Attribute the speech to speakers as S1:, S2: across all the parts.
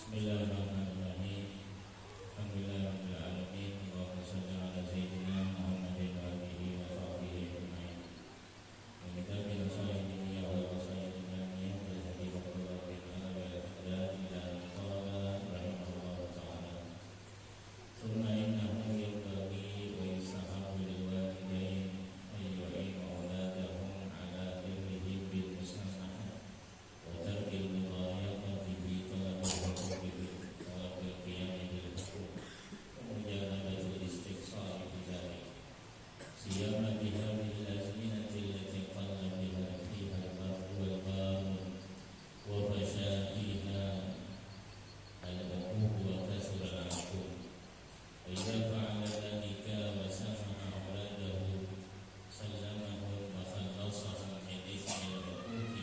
S1: Bismillahirrahmanirrahim. Alhamdulillahirabbil alamin. Allahumma shalli ala sayyidina Muhammadin wa alihi wa sahbihi ajma'in. Wa billahi sayyidina wa sayyidina bil hadi wa qurratin ala wal hadad ila qala rahimahullah ta'ala. Summa innahu yanbaghi wa yusahabu lil walidain ay yu'inu auladahum ala birrihim bil musamaha wa tarkil mudayaqati fi talabil huquqi talabil qiyam bil huquq wa mujalabatul istiqsar bi dhalik siyama bi hadhihi al-azminati allati qalla biha fiha al-barr wal bahr wa fashahiha al-uquq wa kasra al-aqub. إذا فعل ذلك وسمع أولاده سلمهم وخلصهم من إثم العقوق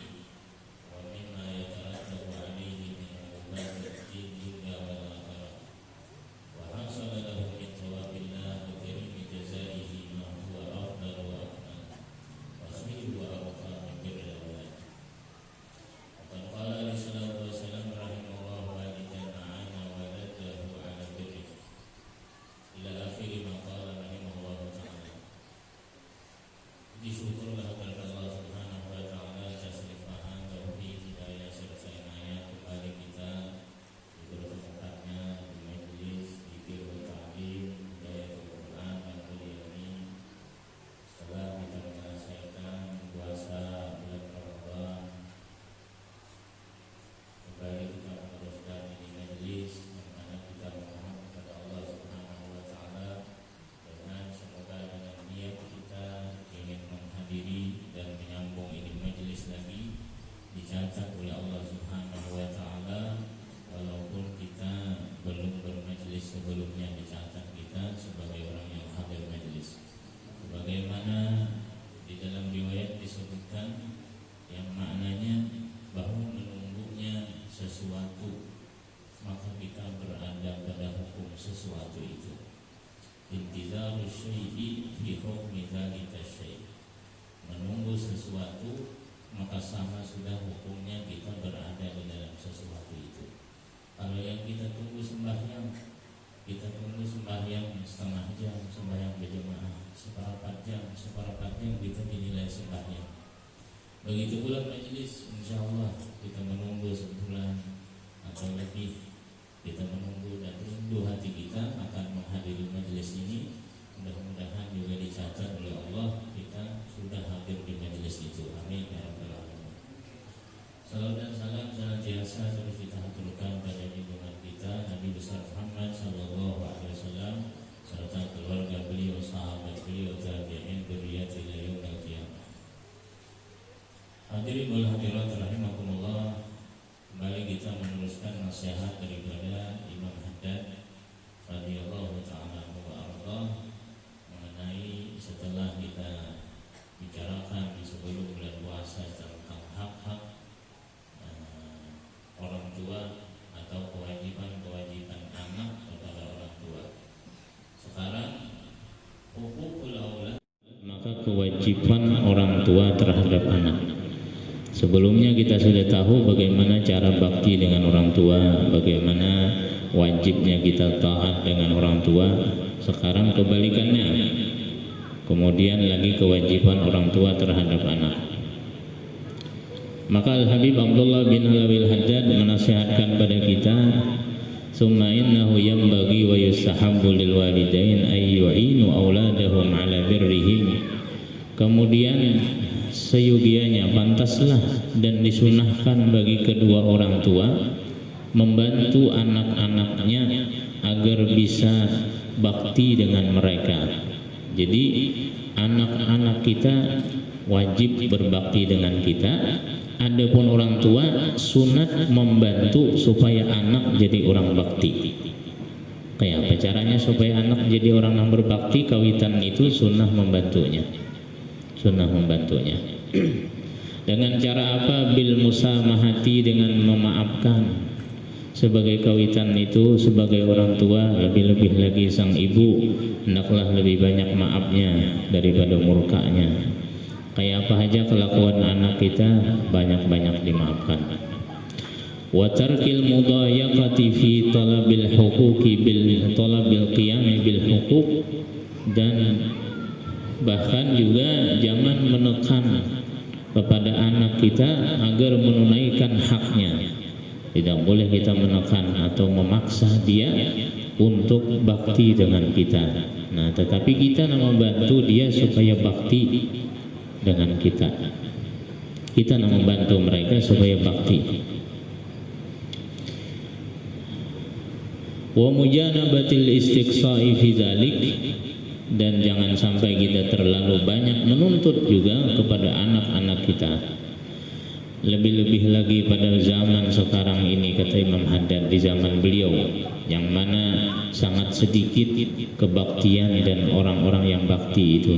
S1: ومما يترتب عليه من عقوبات الدين والآخرة وحصل له من ثواب الله وكريم جزائه ما هو أفضل وأكمل وخير وأبقى من بر الأولاد. وقد قال عليه الصلاة والسلام رحمه الله والدا أعان ولده على بره ila akhiri maqala rahimahullah ta'ala. Disyukurlah kepada Allah subhanahu wa ta'ala atas limpahan taufik hidayah serta inayah kepada kita di bertempatnya di majlis zikir wa ta'lim hidayah Al-Quran dan kuliah ini setelah kita menyelesaikan puasa bulan Ramadan. Kembali kita meneruskan ini majlis yang mana kita memohon kepada Allah subhanahu wa ta'ala dengan semoga dengan niat kita ingin menghadiri dan menyambung ini majlis lagi dicatat oleh Allah subhanahu wa ta'ala, walaupun kita belum bermajlis sebelumnya dicatat kita sebagai orang yang hadir majlis. Sebagaimana di dalam riwayat disebutkan yang maknanya bahwa menunggunya sesuatu maka kita berada pada hukum sesuatu itu. Intizarus syai'i fi hukmi dzalika syai'. Menunggu sesuatu maka sama sudah hukumnya kita berada di dalam sesuatu itu. Kalau yang kita tunggu sembahyang, kita tunggu sembahyang setengah jam, sembahyang berjamaah seperempat jam kita dinilai sembahyang. Begitu pula majelis, insyaallah kita menunggu sebulan atau lebih, kita menunggu dan rindu hati kita akan menghadiri majelis ini. Mudah-mudahan juga dicatat oleh Allah kita sudah hadir di majelis itu. Amin ya rabbal alamin. Salam dan salam senantiasa terus kita haturkan pada junjungan kita Nabi besar Muhammad sallallahu alaihi wasallam serta keluarga beliau, sahabat beliau, tabi'in, dzurriyyah ila yaumil qiyamah. Hadirin wal hadirat rahimakumullah. Kembali kita meneruskan nasihat daripada Imam Haddad radhiyallahu ta'ala wa arda mengenai setelah kita bicarakan sebelum bulan puasa tentang hak-hak orang tua atau kewajiban-kewajiban anak kepada orang tua. Sekarang hukukul aulad, maka kewajiban orang tua terhadap anak. Sebelumnya kita sudah tahu bagaimana cara bakti dengan orang tua, bagaimana wajibnya kita taat dengan orang tua. Sekarang kebalikannya. Kemudian lagi kewajiban orang tua terhadap anak. Maka Al-Habib Abdullah bin Alawil Haddad menasihatkan pada kita, summa innahu yanbaghi wa yustahabbu lil walidain ay yu'inu auladahum ala birrihim. Kemudian seyogianya pantaslah dan disunahkan bagi kedua orang tua membantu anak-anaknya agar bisa bakti dengan mereka. Jadi anak-anak kita wajib berbakti dengan kita. Adapun orang tua sunat membantu supaya anak jadi orang bakti. Kayak apa caranya supaya anak jadi orang yang berbakti? Kawitan itu sunnah membantunya. Dengan cara apa? Bil musamahati, dengan memaafkan. Sebagai kawitan itu, sebagai orang tua, lebih-lebih lagi sang ibu, hendaklah lebih banyak maafnya daripada murkanya. Kayak apa aja kelakuan anak kita, banyak-banyak dimaafkan. wa tarkil mudayaqati fi talabil huquqi bil talabil qiyami bil huquq, dan bahkan juga jangan menekan kepada anak kita agar menunaikan haknya. Tidak boleh kita menekan atau memaksa dia untuk bakti dengan kita. Nah, tetapi kita membantu dia supaya bakti dengan kita. Kita membantu mereka supaya bakti. Wa mujanabatil istiqsa'i fi dzalik, dan jangan sampai kita terlalu banyak menuntut juga kepada anak-anak kita. Lebih-lebih lagi pada zaman sekarang ini, kata Imam Haddad, di zaman beliau yang mana sangat sedikit kebaktian dan orang-orang yang bakti itu.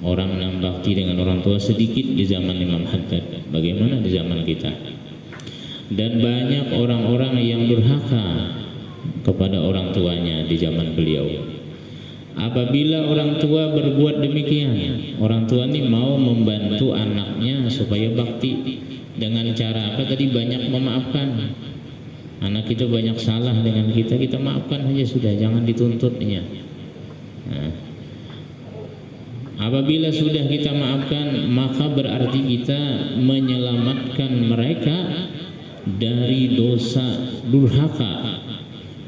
S1: Orang yang bakti dengan orang tua sedikit di zaman Imam Haddad. Bagaimana di zaman kita? Dan banyak orang-orang yang durhaka kepada orang tuanya di zaman beliau. Apabila orang tua berbuat demikian, orang tua ini mau membantu anaknya supaya bakti dengan cara apa tadi? Banyak memaafkan. Anak kita banyak salah dengan kita, kita maafkan saja sudah, jangan dituntutnya. Nah, apabila sudah kita maafkan, maka berarti kita menyelamatkan mereka dari dosa durhaka.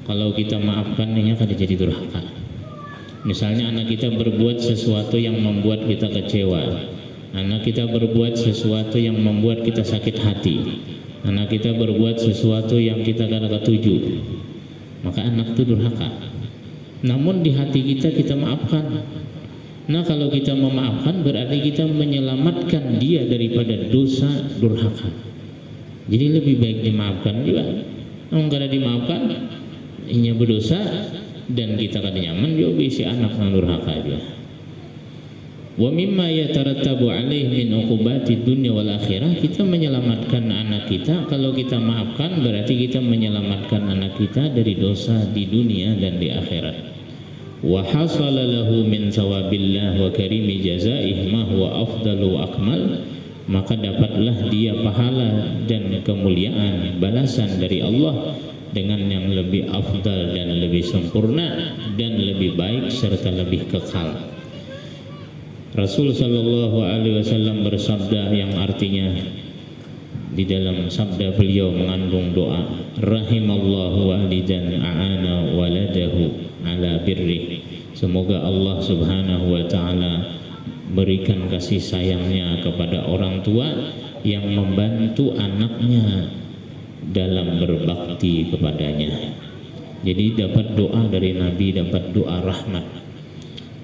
S1: Kalau kita maafkan, ini akan jadi durhaka. Misalnya anak kita berbuat sesuatu yang membuat kita kecewa, anak kita berbuat sesuatu yang membuat kita sakit hati, anak kita berbuat sesuatu yang kita kada ketuju, maka anak itu durhaka. Namun di hati kita maafkan. Nah, kalau kita memaafkan berarti kita menyelamatkan dia daripada dosa durhaka. Jadi lebih baik dimaafkan juga. Namun kada dimaafkan, inya berdosa dan kita kada nyaman, juga si anak yang durhaka dia. Wa mimma yatarattabu alaih min uqubati dunya wal akhirah, kita menyelamatkan anak kita. Kalau kita maafkan berarti kita menyelamatkan anak kita dari dosa di dunia dan di akhirat. Wa hasala lahu min sawabillah wa karimi jazaih ma huwa afdalu wa akmal, maka dapatlah dia pahala dan kemuliaan balasan dari Allah dengan yang lebih afdal dan lebih sempurna dan lebih baik serta lebih kekal. Rasul sallallahu alaihi wasallam bersabda yang artinya di dalam sabda beliau mengandung doa, rahimallahu walidan a'ana waladahu ala birri. Semoga Allah Subhanahu wa taala berikan kasih sayangnya kepada orang tua yang membantu anaknya dalam berbakti kepadanya. Jadi dapat doa dari Nabi, dapat doa rahmat.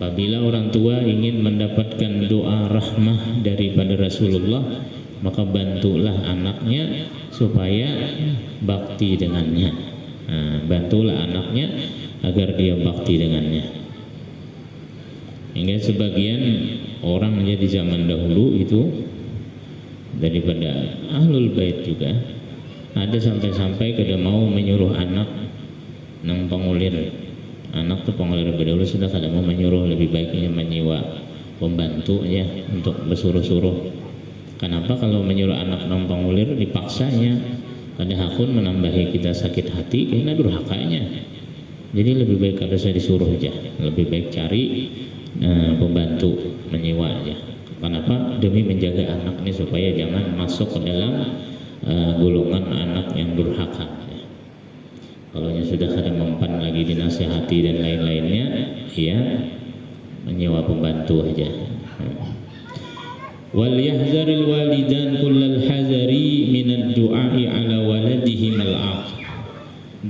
S1: Apabila orang tua ingin mendapatkan doa rahmah daripada Rasulullah, maka bantulah anaknya supaya bakti dengannya. Nah, bantulah anaknya agar dia bakti dengannya. Hingga sebagian orang di zaman dahulu itu daripada ahlul bait juga ada sampai-sampai kada mau menyuruh anak nang pangulir. Anak tuh pangulir berdahulu sudah kada mau menyuruh, lebih baiknya menyewa pembantu ya untuk bersuruh-suruh. Kenapa? Kalau menyuruh anak nang pangulir dipaksanya, kada hakun menambahi kita sakit hati karena durhakanya. Jadi lebih baik kada saya disuruh aja, lebih baik cari pembantu menyewa aja. Kenapa? Demi menjaga anak ini supaya jangan masuk ke dalam golongan anak yang durhaka. Kalau sudah ada mempan lagi dinasihati dan lain-lainnya, ya menyewa pembantu aja. Wal yahzaril walidan kullal hazari minad du'ai ala waladihim al-aq.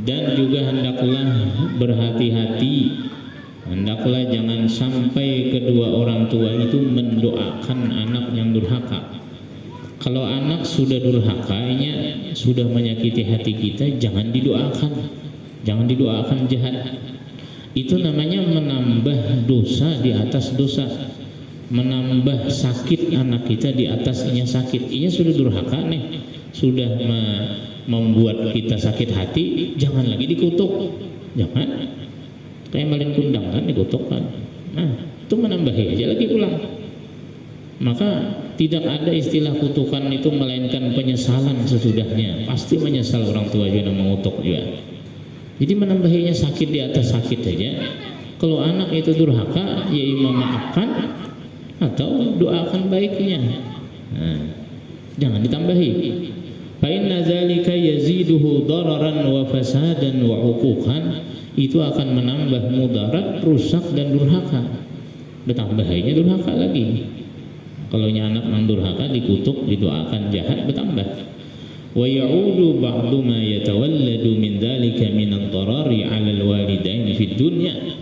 S1: Dan juga hendaklah berhati-hati, hendaklah jangan sampai kedua orang tua itu mendoakan anak yang durhaka. Kalau anak sudah durhakanya, sudah menyakiti hati kita, jangan didoakan jahat. Itu namanya menambah dosa di atas dosa, menambah sakit anak kita di atasnya sakit. Ia sudah durhaka nih, sudah membuat kita sakit hati, jangan lagi dikutuk, jangan. Kayak malin kundang kan dikutuk kan. Nah, itu menambahi aja lagi pulang. Maka
S2: tidak ada istilah kutukan itu melainkan penyesalan sesudahnya. Pasti menyesal orang tua juga mengutuk juga. Jadi menambahinya sakit di atas sakit saja. Kalau anak itu durhaka, ya memaafkan atau doakan baiknya. Nah, jangan ditambahi. Fa inna dzalika yaziduhu dararan wa fasadan wa uquqan. Itu akan menambah mudarat, rusak dan durhaka. Ditambahinya durhaka lagi. Kalau anak nang durhaka dikutuk, didoakan jahat, bertambah. Wa ya'udu ba'du ma yatawalladu min dzalika min ad-darari 'ala al-walidain fid dunya.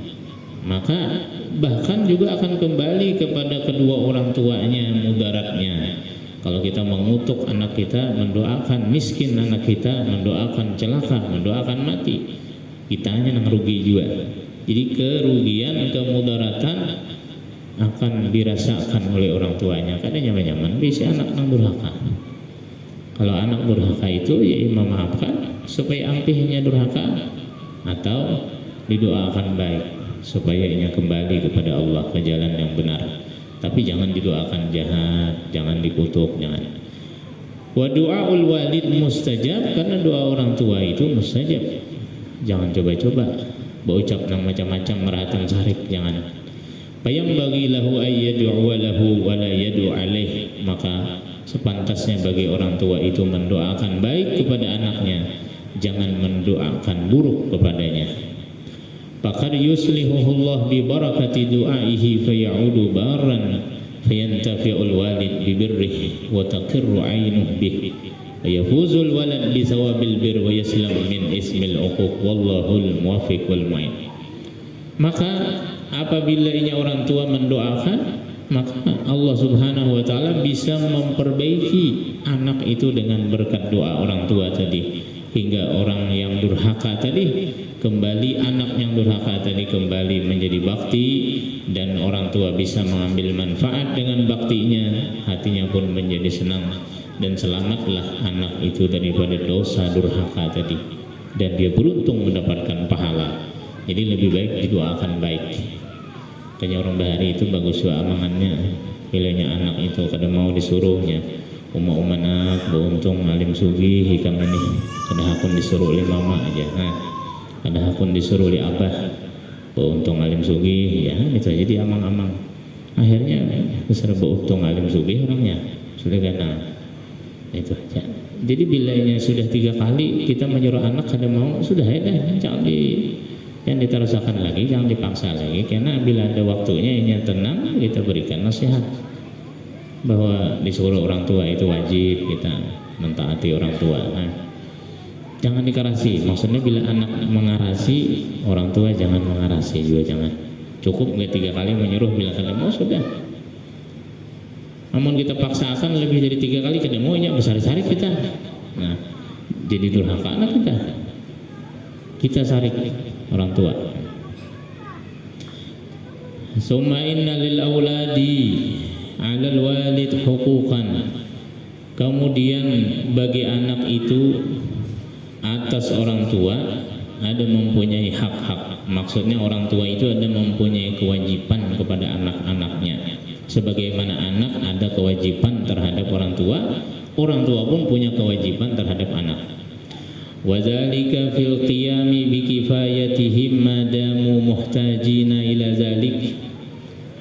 S2: Maka bahkan juga akan kembali kepada kedua orang tuanya mudaratnya. Kalau kita mengutuk anak kita, mendoakan miskin anak kita, mendoakan celaka, mendoakan mati, kitanya yang rugi juga. Jadi kerugian, kemudaratan akan dirasakan oleh orang tuanya. Kadang nyaman-nyaman bisa anak yang durhaka. Kalau anak durhaka itu ya memaafkan supaya ampihnya durhaka, atau didoakan baik supaya ia kembali kepada Allah ke jalan yang benar. Tapi jangan didoakan jahat, jangan dikutuk, jangan. Wa du'aul walid mustajab, karena doa orang tua itu mustajab. Jangan coba-coba berucap macam-macam meratan sarik, jangan. Fayam bagi lahu ayyad'u lahu wa la yad'u alaih. Maka sepantasnya bagi orang tua itu mendoakan baik kepada anaknya, jangan mendoakan buruk kepadanya. Faqad yuslihuhullah bi barakati du'aihi fayaudu barran fayantafi'ul walid bi birrihi wa taqirru 'ainuhu bih wa yafuzul walad bi thawabil bir wa yaslam min ismil uquq wallahul muwaffiq wal mu'in. Maka apabila ini orang tua mendoakan, maka Allah Subhanahu wa taala bisa memperbaiki anak itu dengan berkat doa orang tua tadi, hingga orang yang durhaka tadi kembali, anak yang durhaka tadi kembali menjadi bakti, dan orang tua bisa mengambil manfaat dengan baktinya, hatinya pun menjadi senang, dan selamatlah anak itu daripada dosa durhaka tadi, dan dia beruntung mendapatkan pahala. Jadi lebih baik didoakan baik. Tanya orang bahari itu bagus doa amangannya, pilihnya anak itu kada mau disuruhnya umanak beruntung alim sugi hikam ini, kada hakun disuruh oleh mama aja, nah kada hakun disuruh oleh abah beruntung alim sugi, ya itu aja dia amang-amang. Akhirnya besar beruntung alim sugi orangnya sudah gana, itu aja. Jadi bilanya sudah 3 kali kita menyuruh anak kada mau, sudah ya dah, jangan diteruskan lagi, jangan dipaksa lagi, karena bila ada waktunya ini yang tenang, kita berikan nasihat bahwa disuruh orang tua itu wajib kita mentaati orang tua. Nah, jangan dikarasi, maksudnya bila anak mengarasi orang tua jangan mengarasi juga, jangan. Cukup nggak 3 kali menyuruh, bila kada mau sudah. Namun kita paksakan lebih dari 3 kali kada mau, nya besar-sarik kita. Nah, jadi durhaka anak kita sarik orang tua. Summa inna lil auladi 'alal walid huquqan. Kemudian bagi anak itu atas orang tua ada mempunyai hak-hak. Maksudnya orang tua itu ada mempunyai kewajiban kepada anak-anaknya. Sebagaimana anak ada kewajiban terhadap orang tua pun punya kewajiban terhadap anak. Wadzalika fil qiyami bikifayatihim madamu muhtajina ila zalik.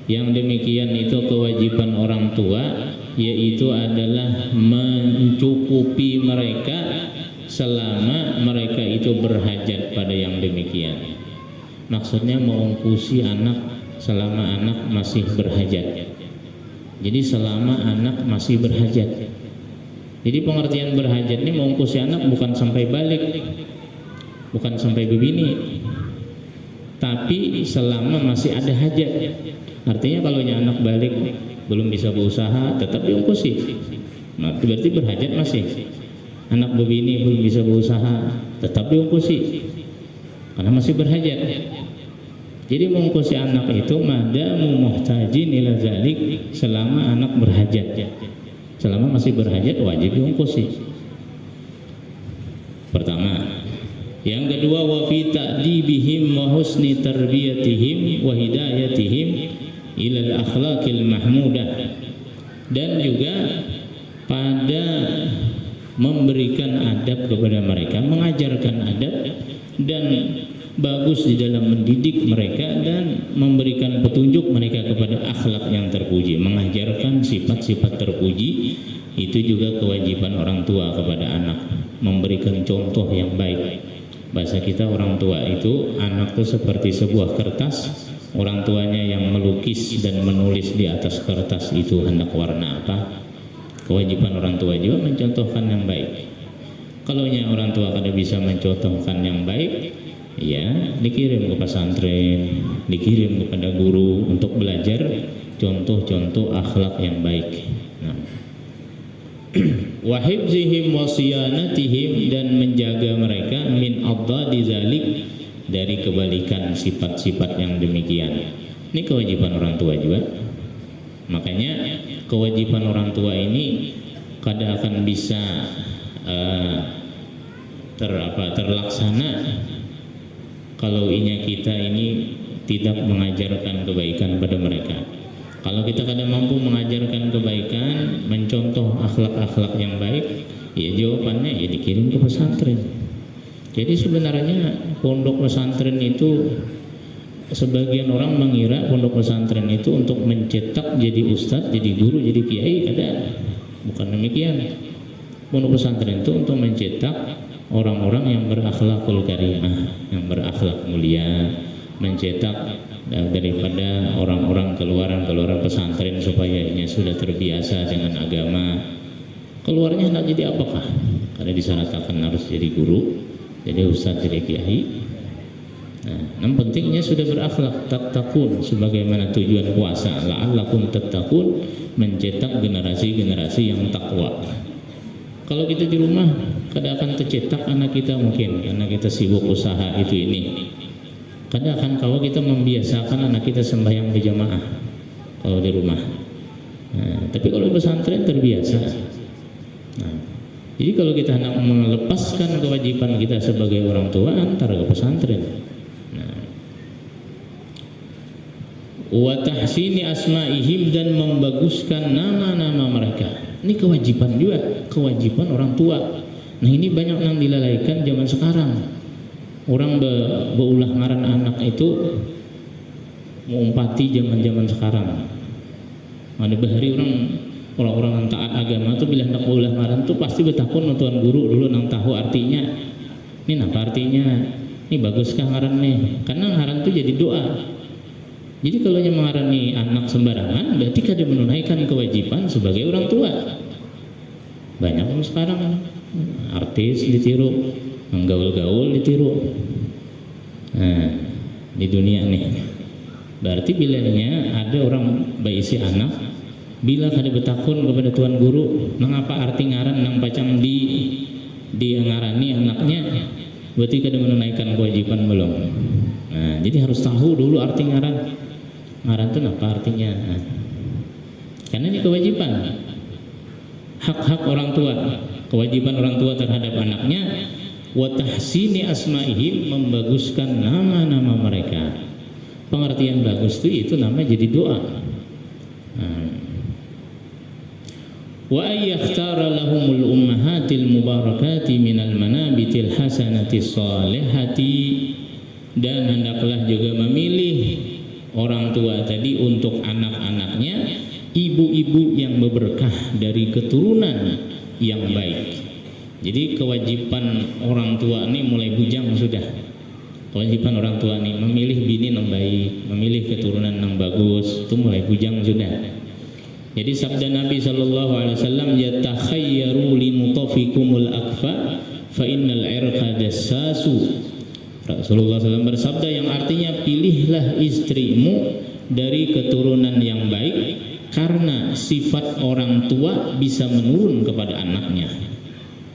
S2: Yang demikian itu kewajiban orang tua, yaitu adalah mencukupi mereka selama mereka itu berhajat pada yang demikian. Maksudnya mengungkusi anak selama anak masih berhajat. Jadi selama anak masih berhajat. Jadi pengertian berhajat ini mengungkusi anak bukan sampai balik, bukan sampai bebini, tapi selama masih ada hajat. Artinya kalau anak balik belum bisa berusaha, tetap diungkusi. Nah, berarti berhajat masih. Anak bebini belum bisa berusaha, tetap diungkusi, karena masih berhajat. Jadi mengungkusi anak itu madamu muhtajin ila zalik, selama anak berhajat. Selama masih berhajat wajib diungkusi. Pertama. Yang kedua, wa fi ta'dibihim wa husni tarbiyatihim wa hidayatihim ila al-akhlaqil mahmudah. dan juga pada memberikan adab kepada mereka, mengajarkan adab, dan bagus di dalam mendidik mereka dan memberikan petunjuk mereka kepada akhlak yang terpuji, mengajarkan sifat-sifat terpuji. Itu juga kewajiban orang tua kepada anak, memberikan contoh yang baik. Bahasa kita orang tua itu, anak itu seperti sebuah kertas, orang tuanya yang melukis dan menulis di atas kertas itu hendak warna apa. Kewajiban orang tua juga mencontohkan yang baik. Kalau orang tua kada bisa mencontohkan yang baik, ya dikirim ke pesantren, dikirim kepada guru untuk belajar contoh-contoh akhlak yang baik. Wa hifzihim wa siyanatihim, dan menjaga mereka min adadi zalik, dari kebalikan sifat-sifat yang demikian. Ini kewajiban orang tua juga. Makanya kewajiban orang tua ini kada akan bisa terlaksana kalau kita ini tidak mengajarkan kebaikan pada mereka. Kalau kita kada mampu mengajarkan kebaikan, mencontoh akhlak-akhlak yang baik, ya jawabannya ya dikirim ke pesantren. Jadi sebenarnya pondok pesantren itu, sebagian orang mengira pondok pesantren itu untuk mencetak jadi ustadz, jadi guru, jadi kiai. Kada, bukan demikian. Pondok pesantren itu untuk mencetak orang-orang yang berakhlakul karimah, yang berakhlak mulia, mencetak daripada orang-orang keluaran pesantren supaya ini sudah terbiasa dengan agama. Keluarnya hendak jadi apakah? Karena disyaratkan harus jadi guru, jadi ustadz, jadi kiai. Yang pentingnya sudah berakhlak, tattaqun, sebagaimana tujuan puasa, la'allakum tattaqun, mencetak generasi-generasi yang takwa. Kalau kita di rumah kada akan tercetak anak kita, mungkin karena kita sibuk usaha itu ini. Kada akan kalau kita membiasakan anak kita sembahyang berjamaah kalau di rumah. Tapi kalau di pesantren terbiasa. Jadi kalau kita hendak melepaskan kewajiban kita sebagai orang tua, antar ke pesantren. Wa tahsini asma'ihim, dan membaguskan nama-nama mereka. Ini kewajiban juga, kewajiban orang tua. Nah ini banyak yang dilalaikan zaman sekarang. Orang beulah ngaran anak itu mengumpati zaman-zaman sekarang. Ada bahari orang-orang yang taat agama itu bila hendak beulah ngaran itu pasti bertakun tuan guru dulu nang tahu artinya. Ini apa artinya? Ini baguskah ngaran nih? Karena ngaran itu jadi doa. Jadi kalau yang mengarani anak sembarangan, berarti kada menunaikan kewajiban sebagai orang tua. Banyak orang sekarang artis ditiru, menggaul-gaul ditiru. Di dunia nih, berarti bilanya ada orang baisi anak, bila kada bertakun kepada tuan guru, mengapa arti ngaran nang pacang di ngarani anaknya, berarti kada menunaikan kewajiban belum. Jadi harus tahu dulu arti ngaran. Ngaran itu apa artinya? Karena ini kewajiban, hak-hak orang tua, kewajiban orang tua terhadap anaknya. Wa tahsini asma'ihim, membaguskan nama-nama mereka. Pengertian bagus itu nama jadi doa. Wa ayyakhtara lahumul ummahatil mubarakati minal manabitil hasanati salihati, dan hendaklah juga memilih orang tua tadi untuk anak-anaknya ibu-ibu yang berberkah dari keturunan yang baik. Jadi kewajiban orang tua ini mulai bujang sudah. Kewajiban orang tua ini memilih bini yang baik, memilih keturunan yang bagus, itu mulai bujang sudah. Jadi sabda Nabi SAW, yatakhayyaru limutafikumul akfa fa innal irqa dassasu. Rasulullah SAW bersabda yang artinya, pilihlah istrimu dari keturunan yang baik, karena sifat orang tua bisa menurun kepada anaknya.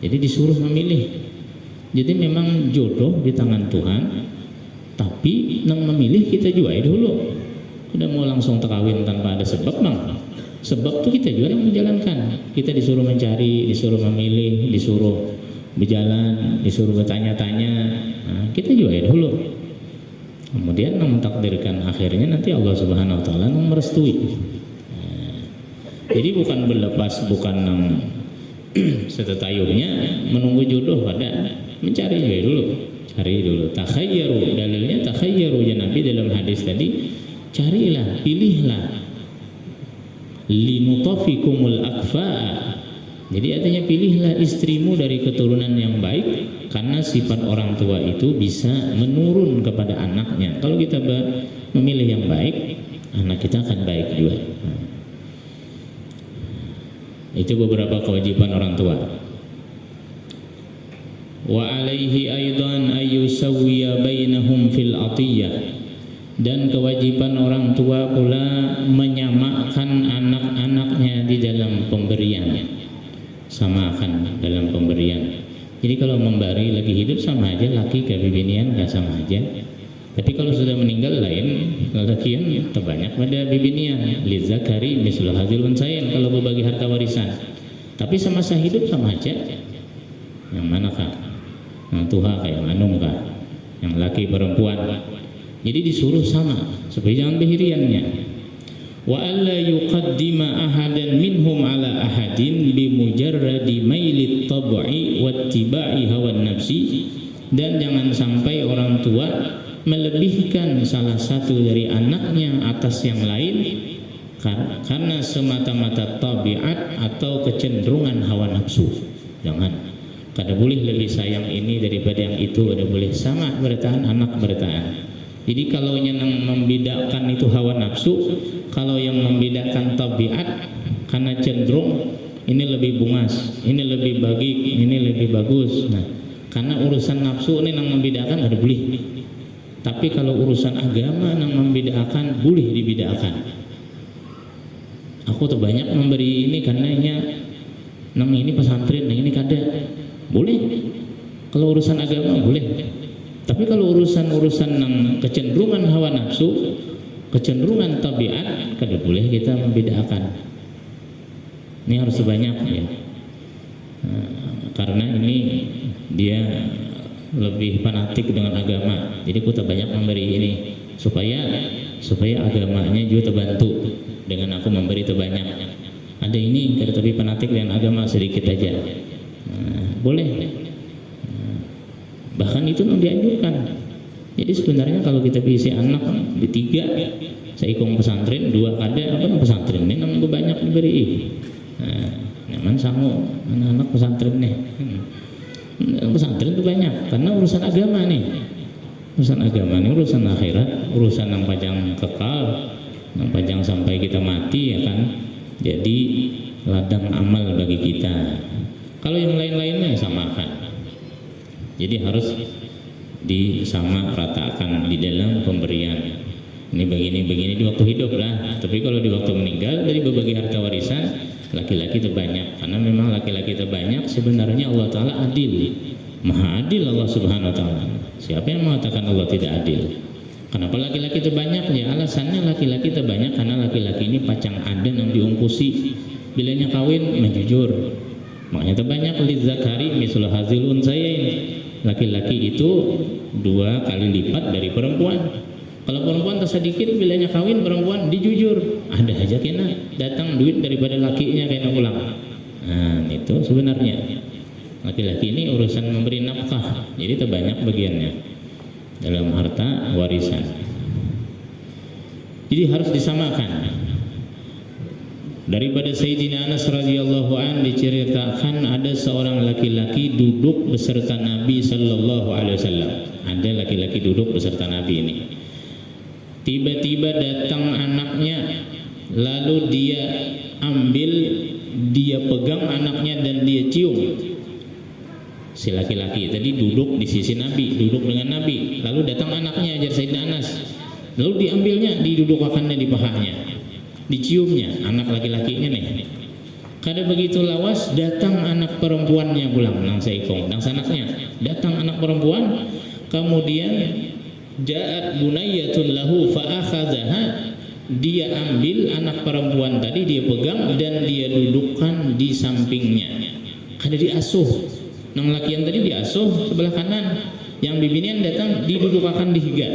S2: Jadi disuruh memilih. Jadi memang jodoh di tangan Tuhan, tapi nang memilih kita juga dulu. Udah mau langsung terkawin tanpa ada sebab, bang. Sebab itu kita juga yang menjalankan. Kita disuruh mencari, disuruh memilih, disuruh berjalan, disuruh bertanya-tanya. Kita juga dulu. Kemudian mentakdirkan akhirnya nanti Allah Subhanahu Wa Taala merestui. Jadi bukan berlepas, bukan setetayunya menunggu jodoh, pada mencari juga dulu, cari dulu. Takhayyaru, dalilnya takhayyaru ya Nabi dalam hadis tadi, carilah, pilihlah. Linutafikumul akfa'a. Jadi artinya pilihlah istrimu dari keturunan yang baik, karena sifat orang tua itu bisa menurun kepada anaknya. Kalau kita memilih yang baik, anak kita akan baik juga. Itu beberapa kewajiban orang tua. Wa alaihi aidan ayyusawwiya bainahum fil atiyah. Dan kewajiban orang tua pula menyamakan anak-anaknya di dalam pemberian. Samakan dalam pemberian. Jadi kalau memberi lagi hidup sama aja, laki ke bibinian nggak sama aja. Tapi kalau sudah meninggal lain, lelakian terbanyak pada bibinian. Lidzakari mislu hadzil unsayain kalau berbagi harta warisan. Tapi semasa hidup sama aja. Yang manakah? Yang tua kayak manung kah? Yang laki perempuan. Jadi disuruh sama supaya jangan behiriannya. Wa alla yuqaddima ahadan minhum ala ahadin bi mujarradi mailit tab'i wattiba'i hawan nafsi. Dan jangan sampai orang tua melebihkan salah satu dari anaknya atas yang lain karena semata-mata tabiat atau kecenderungan hawa nafsu. Jangan. Kada boleh lebih sayang ini daripada yang itu, kada boleh sama bertahan, anak bertahan. Jadi kalau yang membedakan itu hawa nafsu, kalau yang membedakan tabiat karena cenderung ini lebih bungas, ini lebih bagi, ini lebih bagus. Nah, karena urusan nafsu ini yang membedakan ada boleh. Tapi kalau urusan agama yang membedakan boleh dibedakan. Aku terbanyak memberi ini karena ini pesantren, ini kada. Boleh. Kalau urusan agama boleh. Tapi kalau urusan-urusan yang kecenderungan hawa nafsu, kecenderungan tabiat, kada boleh kita membedakan. Ini harus sebanyak ya. Karena ini dia lebih fanatik dengan agama. Jadi kita banyak memberi ini supaya agamanya juga terbantu dengan aku memberi terbanyak. Ada ini tapi fanatik dengan agama sedikit aja. Boleh. Bahkan itu yang dianjurkan. Jadi sebenarnya kalau kita bisa anak di 3 seikung pesantren, 2 kada apa pesantren ini nang banyak diberi. Nyaman sangu anak-anak pesantren nih. Pesantren itu banyak karena urusan agama nih. Urusan agama ini urusan akhirat, urusan yang panjang kekal, yang panjang sampai kita mati ya kan. Jadi ladang amal bagi kita. Kalau yang lain-lainnya samakan. Jadi harus disamaratakan di dalam pemberian. Ini begini di waktu hidup lah. Tapi kalau di waktu meninggal dari berbagi harta warisan, laki-laki terbanyak. Karena memang laki-laki terbanyak sebenarnya Allah Ta'ala adil. Maha adil Allah Subhanahu Wa Ta'ala. Siapa yang mengatakan Allah tidak adil? Kenapa laki-laki terbanyak? Ya alasannya laki-laki terbanyak karena laki-laki ini pacang adan yang diungkusi. Bilanya kawin menjujur. Makanya terbanyak lidzakari mislu hadzil unsayain. Laki-laki itu 2 kali lipat dari perempuan. Kalau perempuan tersedikit bilanya kawin, perempuan dijujur. Ada aja kena datang duit daripada lakinya kena pulang. Nah itu sebenarnya laki-laki ini urusan memberi nafkah. Jadi terbanyak bagiannya dalam harta warisan. Jadi harus disamakan. Daripada Sayyidina Anas radhiyallahu an diceritakan ada seorang laki-laki duduk beserta Nabi sallallahu alaihi wasallam. Ada laki-laki duduk beserta Nabi ini. Tiba-tiba datang anaknya, lalu dia ambil, dia pegang anaknya dan dia cium. Si laki-laki tadi duduk di sisi Nabi, duduk dengan Nabi. Lalu datang anaknya ajar Sayyidina Anas. Lalu diambilnya, didudukakannya di pahanya. Diciumnya anak laki-lakinya nih. Kada begitu lawas datang anak perempuannya pulang nang seikong, nang sanaknya. Datang anak perempuan, kemudian ja'at bunayyatun lahu fa akhadhaha. Dia ambil anak perempuan tadi, dia pegang dan dia dudukkan di sampingnya. Kada diasuh. Nang lakian tadi diasuh sebelah kanan, yang bibinian datang didudukakan di higa.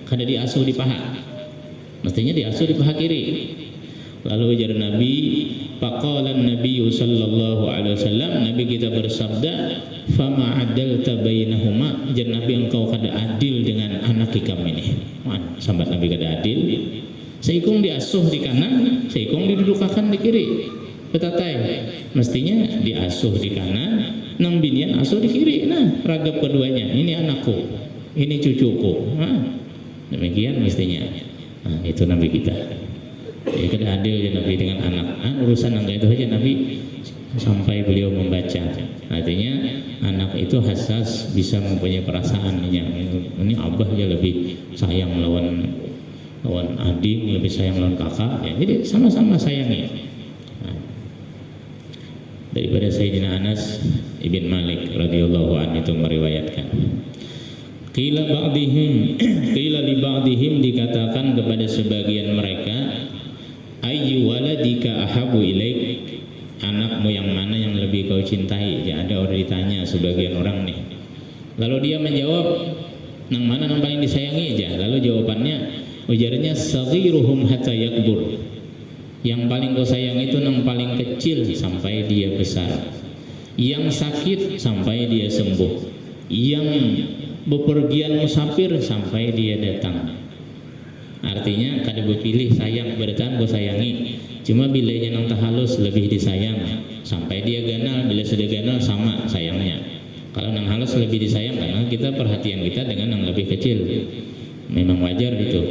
S2: Kada diasuh di paha. Mestinya diasuh di paha kiri. Lalu ujar Nabi, faqala Nabi sallallahu alaihi wasallam, Nabi kita bersabda, fama adalta bainahuma, jar Nabi engkau kada adil dengan anak ikam ini. Sahabat Nabi kada adil. Seikung diasuh di kanan, seikung didudukakan di kiri. Betatai, mestinya diasuh di kanan, nang binian asuh di kiri. Nah, ragap keduanya. Ini anakku, ini cucuku. Demikian mestinya. Nah, itu Nabi kita. Ya, kada adil ya Nabi dengan anak. Urusan angka itu aja Nabi sampai beliau membaca. Artinya anak itu hassas, bisa mempunyai perasaan. Ini abah ya lebih sayang lawan adik, lebih sayang lawan kakak. Ya, jadi sama-sama sayangi. Nah, daripada Sayyidina Anas ibn Malik radhiyallahu anhu itu meriwayatkan. Qila li ba'dihim, dikatakan kepada sebagian mereka, ayyu waladika ahabu ilaik, anakmu yang mana yang lebih kau cintai? Ya, ada orang ditanya sebagian orang nih. Lalu dia menjawab, nang mana nang paling disayangi aja. Lalu jawabannya, ujarnya saghiruhum hatta yakbur. Yang paling kau sayang itu nang paling kecil sampai dia besar. Yang sakit sampai dia sembuh. Yang bepergian musafir sampai dia datang. Artinya kada berpilih sayang, bertahan kau sayangi. Cuma bila nang halus lebih disayang sampai dia ganal, bila sudah ganal sama sayangnya. Kalau nang halus lebih disayang karena kita perhatian kita dengan yang lebih kecil. Memang wajar itu.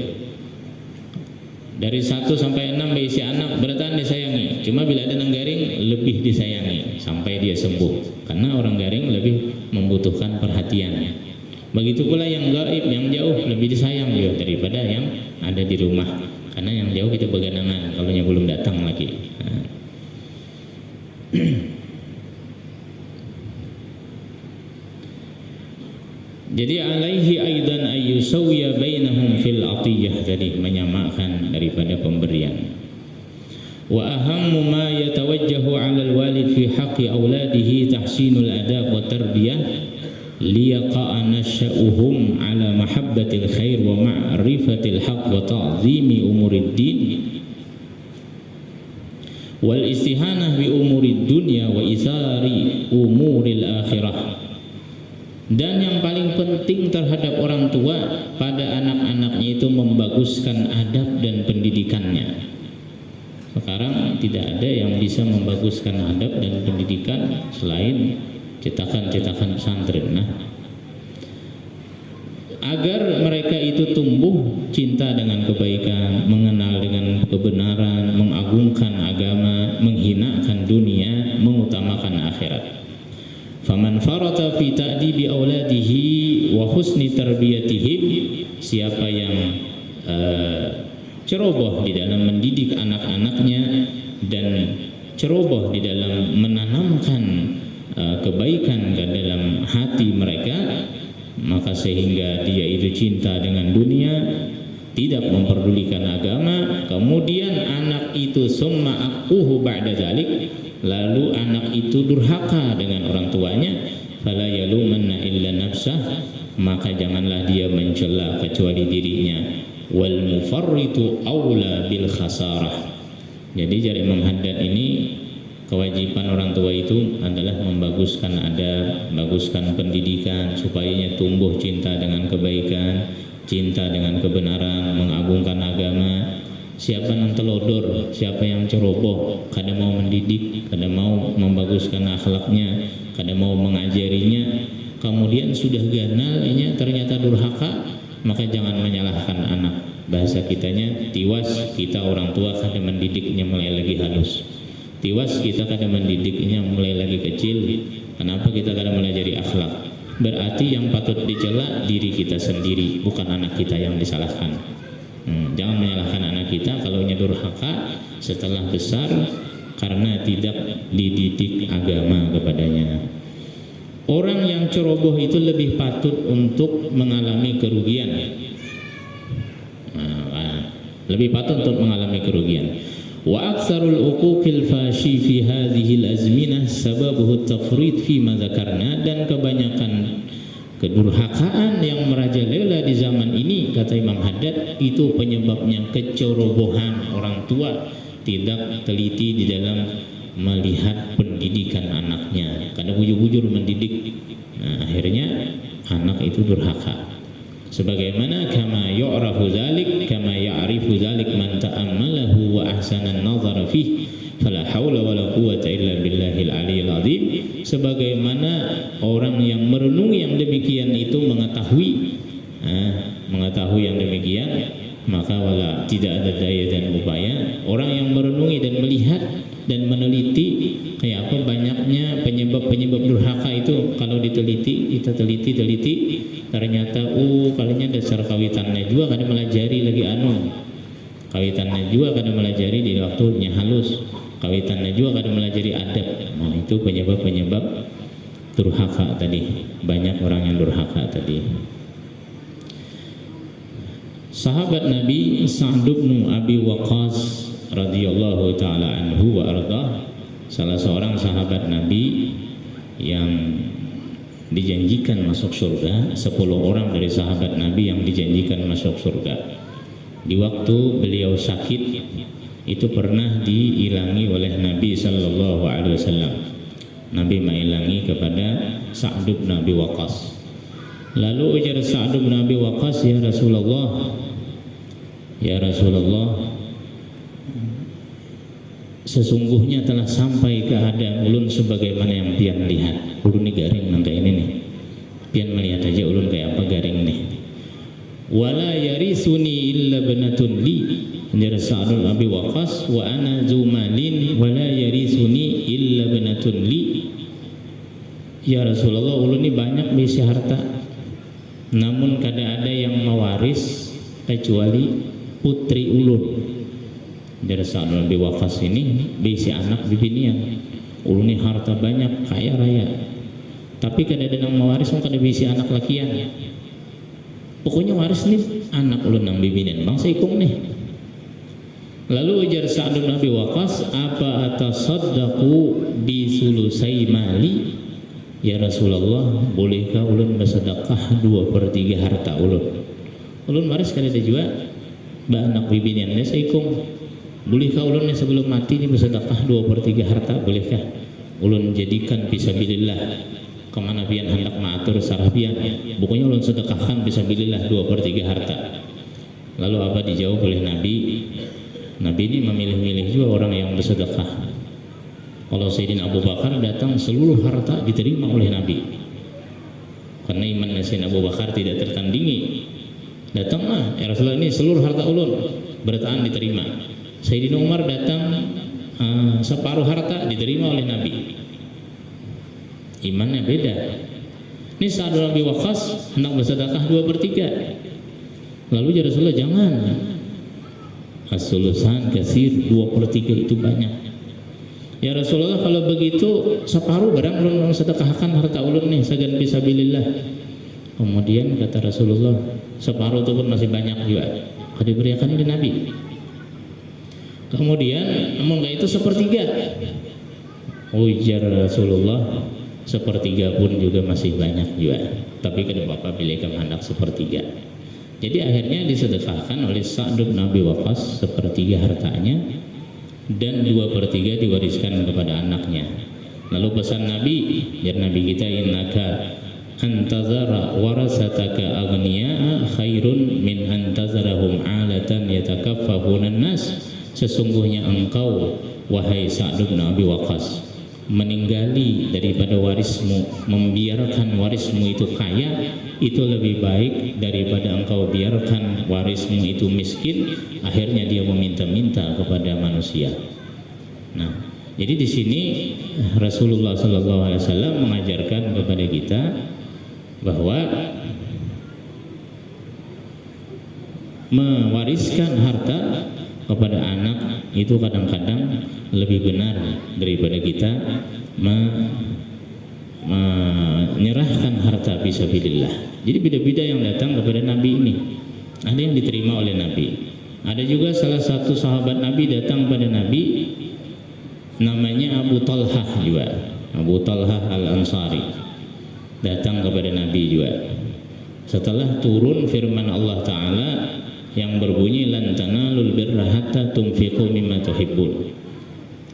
S2: Dari 1 sampai 6 berisi anak bertahan disayangi. Cuma bila ada nang garing lebih disayangi sampai dia sembuh. Karena orang garing lebih membutuhkan perhatian. Begitu pula yang gaib, yang jauh lebih disayang juga daripada yang ada di rumah. Karena yang jauh kita beganangan kalau yang belum datang lagi. Nah. Jadi alaihi aidan ayyusawya bainahum fil atiyah, jadi menyamakan daripada pemberian. Wa ahammu ma yatawajjahu 'ala al-walid fi haqqi auladihi tahsinul adab wa tarbiyah liyaqa nasya'uhum 'ala mahabbatil khair wa ma'rifatil haqq wa ta'zimi umurid din wal istihanah bi umurid dunya wa isari umuril akhirah. Dan yang paling penting terhadap orang tua pada anak-anaknya itu membaguskan adab dan pendidikannya. Sekarang tidak ada yang bisa membaguskan adab dan pendidikan selain cetakan-cetakan pesantren. Nah, agar mereka itu tumbuh cinta dengan kebaikan, mengenal dengan kebenaran, mengagungkan agama, menghinakan dunia, mengutamakan akhirat. Faman farata fi ta'dibi auladihi wa husni tarbiyatihim, siapa yang ceroboh di dalam mendidik anak-anaknya dan ceroboh di dalam menanamkan kebaikan ke dalam hati mereka, maka sehingga dia itu cinta dengan dunia, tidak memperdulikan agama, kemudian anak itu summa aquhu ba'da dzalik, lalu anak itu durhaka dengan orang tuanya, fala yalumanna illa nafsah, maka janganlah dia mencela kecuali dirinya. Wal mufarritu aula bil khasarah. Jadi dari Imam Haddad ini, kewajiban orang tua itu adalah membaguskan adab, baguskan pendidikan supaya tumbuh cinta dengan kebaikan, cinta dengan kebenaran, mengagungkan agama. Siapa yang telodor, siapa yang ceroboh, kada mau mendidik, kada mau membaguskan akhlaknya, kada mau mengajarinya, kemudian sudah ganalnya ternyata durhaka, maka jangan menyalahkan anak. Bahasa kitanya tiwas, kita orang tua kada mendidiknya mulai lagi halus. Tiwas kita kada mendidiknya mulai lagi kecil. Kenapa kita kada melajari akhlak? Berarti yang patut dicela diri kita sendiri, bukan anak kita yang disalahkan. Jangan menyalahkan anak kita kalau durhaka setelah besar karena tidak dididik agama kepadanya. Orang yang ceroboh itu lebih patut untuk mengalami kerugian. Lebih patut untuk mengalami kerugian. Wa aktsarul uquqil fashi fi hadhihi al-azminah sababuhu at-tafrid fi ma dzakarna, dan kebanyakan kedurhakaan yang merajalela di zaman ini, kata Imam Haddad, itu penyebabnya kecerobohan orang tua tidak teliti di dalam melihat pendidikan anaknya, karena bujur-bujur mendidik. Nah, akhirnya anak itu durhaka. Sebagaimana kama yu'rafu dzalik kama ya'rifu dzalik man ta'ammalahu wa ahsana an-nazara fihi fala haula wala quwwata illa billahil aliyil azim. Sebagaimana orang yang merenungi yang demikian itu mengetahui yang demikian, maka wala tidak ada daya dan upaya. Orang yang merenungi dan melihat dan meneliti kayak apa banyaknya penyebab durhaka itu, kalau diteliti, kita teliti ternyata kalinya dasar kawitannya juga kada melajari lagi kawitannya juga kada melajari di waktunya halus, kawitannya juga kada melajari adab. Nah, itu penyebab durhaka tadi, banyak orang yang durhaka tadi. Sahabat Nabi Sa'd bin Abi Waqqas radhiyallahu taala anhu wa arda, salah seorang sahabat Nabi yang dijanjikan masuk surga, 10 orang dari sahabat Nabi yang dijanjikan masuk surga. Di waktu beliau sakit itu pernah diilangi oleh Nabi sallallahu alaihi wasallam. Nabi mengilangi kepada Sa'd bin Abi Waqqas. Lalu ujar Sa'd bin Abi Waqqas, ya Rasulullah, sesungguhnya telah sampai keadaan ulun sebagaimana yang pian lihat. Ulun ini garing nang kayak ini nih, pian melihat aja ulun kayak apa garing nih. Wala yarisuni illa banatun li, dari Sa'd bin Abi Waqqas, wa ana zumalin wala yarisuni illa banatun li. Ya Rasulullah, ulun ini banyak bisi harta, namun kada ada yang mewaris kecuali putri ulun. Dari Sa'd bin Abi Waqqas ini bisi anak bibinian, ulun ini harta banyak, kaya raya, tapi kada ada yang mewaris, kada bisi anak lakian. Pokoknya waris nih anak ulun nang bibinian, bangsa ikung nih. Lalu ujar Sa'd bin Abi Waqqas, apa atasaddaqu bi sulusai mali? Ya Rasulullah, bolehkah ulun bersedekah 2/3 harta ulun? Ulun waris kada ada juga, ba anak bibinian nih saikung. Bolehkah ulun sebelum mati ini bersedekah 2/3 harta? Bolehkah ulun jadikan fisabilillah? Kemana pian hendak maatur sarah pian? Pokoknya ulun sedekahkan fisabilillah 2/3 harta. Lalu apa dijawab oleh Nabi? Nabi ini memilih-milih juga orang yang bersedekah. Kalau Sayyidina Abu Bakar datang, seluruh harta diterima oleh Nabi, karena iman Sayyidina Abu Bakar tidak tertandingi. Datanglah, ya Rasulullah, ini seluruh harta ulun, bertahan diterima. Sayyidina Umar datang, separuh harta diterima oleh Nabi. Imannya beda. Ini Sa'd bin Abi Waqqas hendak bersedekah 2/3. Lalu ya Rasulullah, jangan, as-sulusan kasir, 2/3 itu banyak. Ya Rasulullah, kalau begitu separuh barang ulun sedekahkan harta ulun nih, sagan fisabilillah. Kemudian kata Rasulullah, separuh itu pun masih banyak juga, kada diberikan oleh Nabi. Kemudian namun itu 1/3. Ujar Rasulullah, 1/3 pun juga masih banyak juga, tapi kada apa-apa bila kamu hendak 1/3. Jadi akhirnya disedekahkan oleh Sa'd bin Abi Waqqas 1/3 hartanya, dan 2/3 diwariskan kepada anaknya. Lalu pesan Nabi, ya Nabi kita, innaka antazara warasataka aghniya khairun min antazarahum alatan yatakaffafuna nas. Sesungguhnya engkau, wahai Sa'd bin Abi Waqqas, meninggali daripada warismu, membiarkan warismu itu kaya, itu lebih baik daripada engkau biarkan warismu itu miskin, akhirnya dia meminta-minta kepada manusia. Nah, jadi di sini Rasulullah SAW mengajarkan kepada kita bahwa mewariskan harta kepada anak itu kadang-kadang lebih benar daripada kita menyerahkan harta fisabilillah. Jadi beda-beda yang datang kepada Nabi ini. Ada yang diterima oleh Nabi. Ada juga salah satu sahabat Nabi datang pada Nabi, namanya Abu Talhah juga, Abu Talhah Al-Ansari, datang kepada Nabi juga. Setelah turun firman Allah Ta'ala, yang berbunyi lan tanalul birra hatta tunfiqu mimma tuhibbun.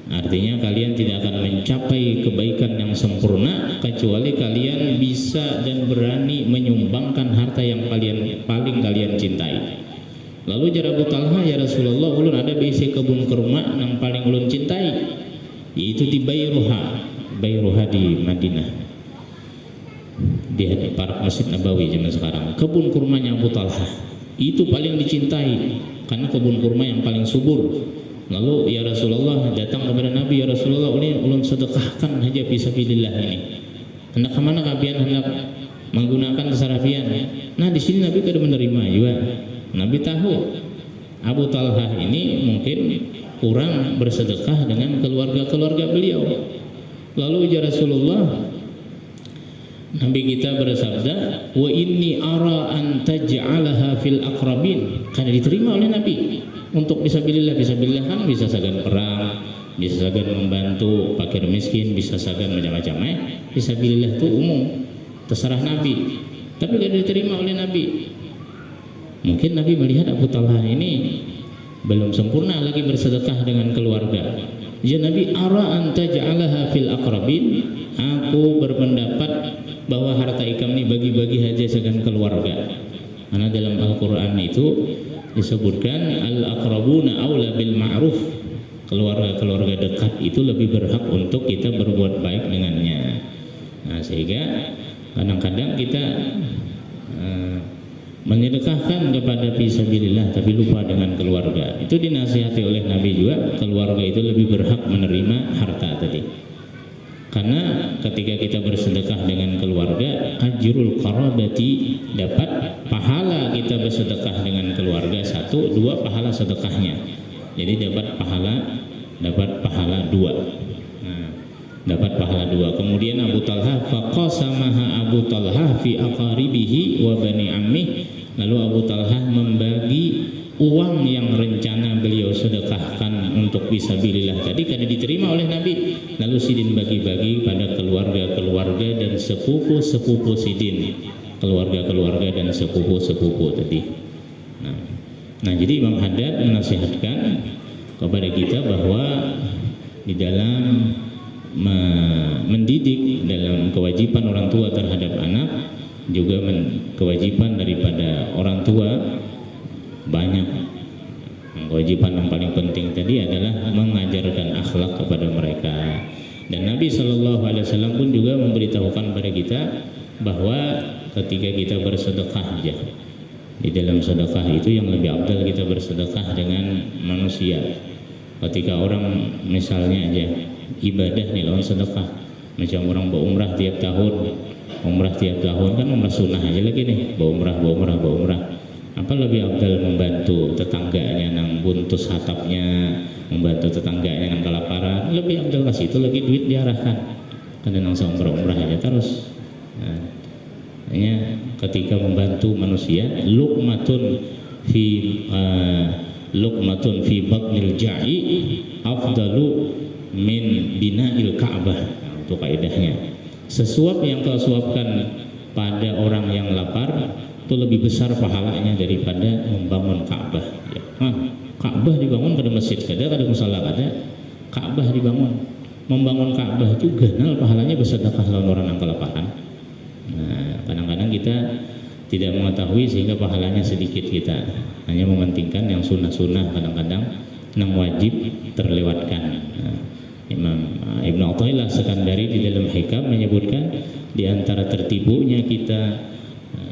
S2: Artinya kalian tidak akan mencapai kebaikan yang sempurna kecuali kalian bisa dan berani menyumbangkan harta yang paling kalian cintai. Lalu jar Abu Talha, ya Rasulullah, ulun ada bisi kebun kurma yang paling ulun cintai, yaitu di Bayruha di Madinah, di Park Masjid Nabawi zaman sekarang. Kebun kurmanya Abu Talha itu paling dicintai karena kebun kurma yang paling subur. Lalu ya Rasulullah datang kepada Nabi, ya Rasulullah, ulun sedekahkan aja fisabilillah ini. Hendak kemana kalian hendak menggunakan kesarafian? Nah di sini Nabi kada menerima juga. Nabi tahu Abu Talha ini mungkin kurang bersedekah dengan keluarga beliau. Lalu ya Rasulullah, Nabi kita bersabda, wa inni ara an taj'alaha fil aqrabin. Karena diterima oleh Nabi untuk fisabilillah kan bisa sagan perang, bisa sagan membantu fakir miskin, bisa sagan macam-macam. Fisabilillah itu umum, terserah Nabi. Tapi tidak diterima oleh Nabi. Mungkin Nabi melihat Abu Talha ini belum sempurna lagi bersedekah dengan keluarga. Ya Nabi, ara an taj'alaha fil aqrabin. Aku berpendapat bahwa harta ikam ini bagi-bagi aja dengan keluarga. Karena dalam Al-Quran itu disebutkan al-aqrabuna aula bil ma'ruf. Keluarga dekat itu lebih berhak untuk kita berbuat baik dengannya. Nah, sehingga kadang-kadang kita menyedekahkan kepada fisabilillah tapi lupa dengan keluarga. Itu dinasihati oleh Nabi juga, keluarga itu lebih berhak menerima harta tadi. Karena ketika kita bersedekah dengan keluarga, ajrul qarabati, dapat pahala kita bersedekah dengan keluarga, 1, 2 pahala sedekahnya. Jadi dapat pahala 2. Nah, dapat pahala 2. Kemudian Abu Talha, faqasamaha Abu Talha fi aqaribihi wa bani ammi. Lalu Abu Talha membagi uang yang rencana beliau sedekahkan untuk fisabilillah tadi karena diterima oleh Nabi, lalu sidin bagi-bagi pada keluarga dan sepupu sidin, keluarga dan sepupu tadi. Nah jadi Imam Haddad menasihatkan kepada kita bahwa di dalam mendidik, dalam kewajiban orang tua terhadap anak, juga kewajiban daripada orang tua banyak. Kewajiban yang paling penting tadi adalah mengajarkan akhlak kepada mereka. Dan Nabi SAW pun juga memberitahukan kepada kita bahwa ketika kita bersedekah aja, di dalam sedekah itu yang lebih afdal kita bersedekah dengan manusia. Ketika orang misalnya aja ibadah nih lawan sedekah, macam orang berumrah tiap tahun kan umrah sunnah aja lagi nih, berumrah. Apa lebih afdal membantu tetangganya nang buntus hatapnya, membantu tetangganya nang kelaparan, lebih afdal kasih itu lagi duit diarahkan karena nang umrah aja terus. Nah, ketika membantu manusia, luqmatun fi batnil ja'i afdalu min bina'il Ka'bah. Nah, itu kaidahnya. Sesuap yang kau suapkan pada orang yang lapar itu lebih besar pahalanya daripada membangun Ka'bah. Ya. Ka'bah dibangun pada masjid kada musala kada, Ka'bah dibangun. Membangun Ka'bah itu ganal pahalanya bersedekah lawan orang yang kelaparan. Nah, kadang-kadang kita tidak mengetahui sehingga pahalanya sedikit, kita hanya mementingkan yang sunnah-sunnah, kadang-kadang yang wajib terlewatkan. Nah, Imam Ibnu Athaillah Sekandari di dalam Hikam menyebutkan di antara tertipunya kita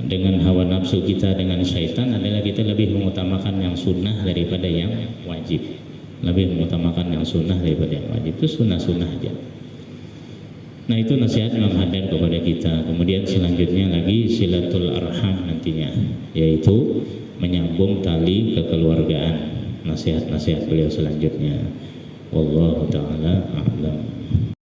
S2: dengan hawa nafsu kita dengan syaitan adalah kita lebih mengutamakan yang sunnah daripada yang wajib. Lebih mengutamakan yang sunnah daripada yang wajib. Itu sunnah-sunnah aja. Nah itu nasihat Imam Haddad kepada kita. Kemudian selanjutnya lagi silatul arham nantinya, yaitu menyambung tali kekeluargaan. Nasihat-nasihat beliau selanjutnya. Wallahu ta'ala a'lam.